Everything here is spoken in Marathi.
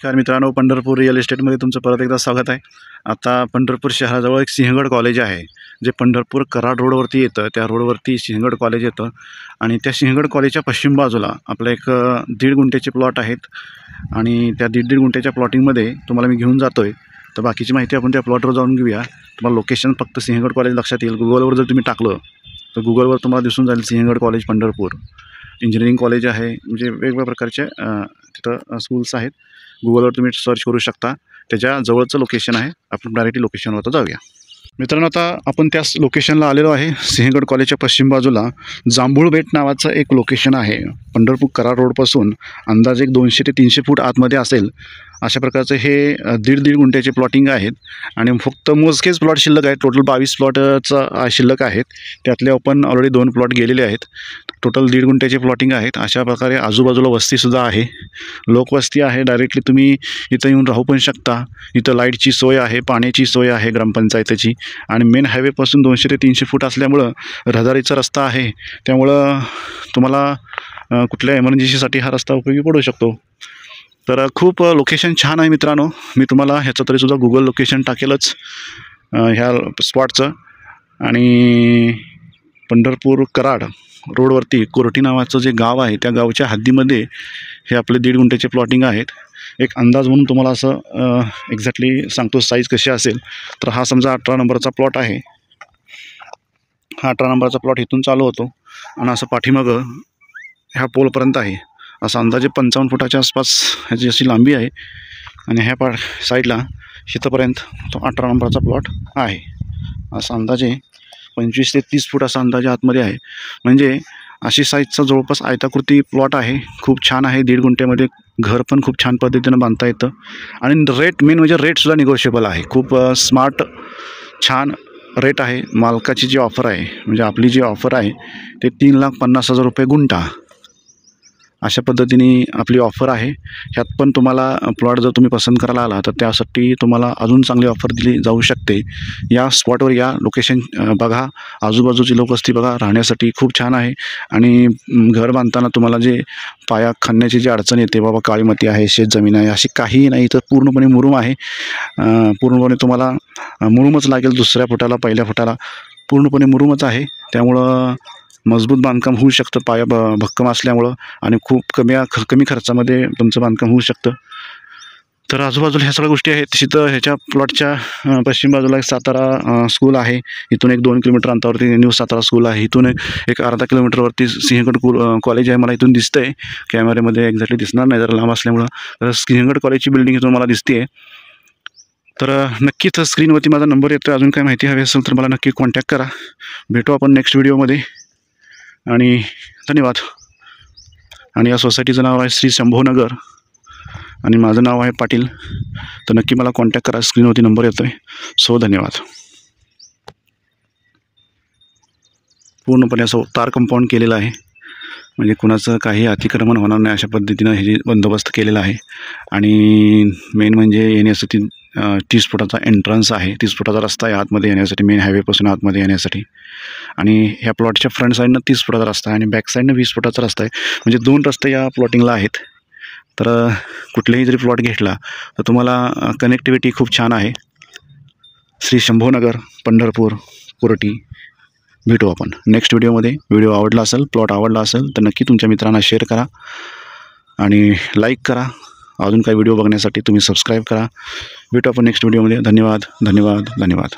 नमस्कार मित्रांनो, पंढरपूर रिअल इस्टेटमध्ये तुमचं परत एकदा स्वागत आहे। आता पंढरपूर शहराजवळ एक सिंहगड कॉलेज आहे, जे पंढरपूर कराड रोडवरती येतं। त्या रोडवरती सिंहगड कॉलेज येतं आणि त्या सिंहगड कॉलेजच्या पश्चिम बाजूला आपलं एक 1.5 गुंठ्याचे प्लॉट आहेत आणि त्या 1.5 गुंठ्याच्या प्लॉटिंगमध्ये तुम्हाला मी घेऊन जातो आहे। तर बाकीची माहिती आपण त्या प्लॉटवर जाऊन घेऊया। तुम्हाला लोकेशन फक्त सिंहगड कॉलेज लक्षात येईल। गुगलवर जर तुम्ही टाकलं तर गुगलवर तुम्हाला दिसून जाईल Sinhagad college Pandharpur. Engineering college आहे, म्हणजे वेगवेगळ्या प्रकारचे तिथं स्कूल्स आहेत। गुगलवर तुम्ही सर्च करू शकता, त्याच्या जवळचं लोकेशन आहे। आपण डायरेक्टली लोकेशनवर जाऊया। मित्रांनो, आता आपण त्या लोकेशनला आलेलो आहे। सिंहगड कॉलेजच्या पश्चिम बाजूला जांभूळ बेट नावाचं एक लोकेशन आहे। पंढरपूर कराड रोडपासून अंदाजे 200 ते 300 फूट आतमध्ये असेल अशा प्रकारचं हे 1.5 गुंठ्याचे प्लॉटिंग आहेत आणि फक्त मोजकेच प्लॉट शिल्लक आहेत। टोटल 22 प्लॉटचा शिल्लक आहेत, त्यातले आपण ऑलरेडी 2 प्लॉट गेलेले आहेत। टोटल 1.5 गुंठ्याचे प्लॉटिंग आहेत। अशा प्रकारे आजूबाजूला वस्तीसुद्धा आहे, लोकवस्ती आहे। डायरेक्टली तुम्ही इथं येऊन राहू पण शकता। इथं लाईटची सोय आहे, पाण्याची सोय आहे ग्रामपंचायतीची आणि मेन हायवेपासून 200 ते 300 फूट असल्यामुळं रहदारीचा रस्ता आहे। त्यामुळं तुम्हाला कुठल्या इमर्जन्सीसाठी हा रस्ता उपयोगी पडू शकतो। तर खूप लोकेशन छान आहे मित्रांनो। मी तुम्हाला ह्याचं तरीसुद्धा गुगल लोकेशन टाकेलच ह्या स्पॉटचं। आणि पंढरपूर कराड रोडवरती कोरटी नावाचं जे गाव आहे, त्या गावच्या हद्दीमध्ये हे आपले 1.5 गुंठ्याचे प्लॉटिंग आहेत। एक अंदाज म्हणून तुम्हाला असं एक्झॅक्टली सांगतो साईज कशी असेल। तर हा समजा 18 नंबरचा प्लॉट आहे। हा 18 नंबरचा प्लॉट इथून चालू होतो आणि असं पाठीमागं ह्या पोलपर्यंत आहे। असं अंदाजे 55 फुटाच्या आसपास ह्याची अशी लांबी आहे आणि ह्या साईडला शेतापर्यंत तो 18 नंबरचा प्लॉट आहे। असं अंदाजे 25 ते 30 फूट असा अंदाजे आतमध्ये आहे। म्हणजे अशी साईजचा जवळपास आयताकृती प्लॉट आहे। खूप छान आहे। 1.5 गुंठ्यामध्ये घर पण खूप छान पद्धतीनं बांधता येतं आणि रेट मेन म्हणजे रेटसुद्धा निगोशिएबल आहे। खूप स्मार्ट छान रेट आहे। मालकाची जी ऑफर आहे, म्हणजे आपली जी ऑफर आहे ते 3,50,000 रुपये गुंठा अशा पद्धतीने आपली ऑफर आहे। ह्यात पण तुम्हाला प्लॉट जर तुम्ही पसंत करायला आला तर त्यासाठी तुम्हाला अजून चांगली ऑफर दिली जाऊ शकते। या स्पॉटवर या, लोकेशन बघा, आजूबाजूची लोकवस्ती बघा, राहण्यासाठी खूप छान आहे। आणि घर बांधताना तुम्हाला जे पाया खणण्याची जी अडचण येते, बाबा काळी माती आहे, शेतजमीन आहे, अशी काहीही नाही। तर पूर्णपणे मुरुम आहे। पूर्णपणे तुम्हाला मुरुमच लागेल। दुसऱ्या फुटाला पहिल्या फुटाला पूर्णपणे मुरुमच आहे। त्यामुळं मजबूत बांधकाम होऊ शकतं, पाया भक्कम असल्यामुळं, आणि खूप कमी खर्चामध्ये तुमचं बांधकाम होऊ शकतं। तर आजूबाजूला ह्या सगळ्या गोष्टी आहेत। तिथं ह्याच्या प्लॉटच्या पश्चिम बाजूला एक सातारा स्कूल आहे। इथून एक 2 किलोमीटर अंतरावरती न्यू सातारा स्कूल आहे। इथून एक अर्धा किलोमीटरवरती सिंहगड कॉलेज आहे। मला इथून दिसतं आहे, कॅमेऱ्यामध्ये एक्झॅक्टली दिसणार नाही जरा लांब असल्यामुळं। तर सिंहगड कॉलेजची बिल्डिंग इथून मला दिसते आहे। तर नक्कीच स्क्रीनवरती माझा नंबर येतो आहे। अजून काय माहिती हवी असेल तर मला नक्की कॉन्टॅक्ट करा। भेटू आपण नेक्स्ट व्हिडिओमध्ये आणि धन्यवाद। आणि या सोसायटीचं नाव आहे श्री शंभूनगर आणि माझं नाव आहे पाटील। तर नक्की मला कॉन्टॅक्ट करा, स्क्रीनवरती नंबर येतो आहे। सो धन्यवाद। पूर्णपणे असं तार कंपाऊंड केलेलं आहे, म्हणजे कुणाचं काही अतिक्रमण होणार नाही अशा पद्धतीनं हे बंदोबस्त केलेला आहे। आणि मेन म्हणजे येण्यासाठी 30 फुटाचा एंट्रन्स आहे, 30 फुटाचा रस्ता आहे आतमध्ये येण्यासाठी, मेन हायवेपासून आतमध्ये येण्यासाठी। आणि ह्या प्लॉटच्या फ्रंट साईडनं 30 फुटाचा रस्ता आहे आणि बॅक साईडनं 20 फुटाचा रस्ता आहे। म्हणजे 2 रस्ते या प्लॉटिंगला आहेत। तर कुठलेही जरी प्लॉट घेतला तर तुम्हाला कनेक्टिव्हिटी खूप छान आहे। श्री शंभूनगर, पंढरपूर, कोरटी। भेटू आपण नेक्स्ट व्हिडिओमध्ये। व्हिडिओ आवडला असेल, प्लॉट आवडला असेल तर नक्की तुमच्या मित्रांना शेअर करा आणि लाईक करा। अजून काही व्हिडिओ बघण्यासाठी तुम्ही सबस्क्राईब करा। भेटू आपण नेक्स्ट व्हिडिओमध्ये। धन्यवाद, धन्यवाद, धन्यवाद।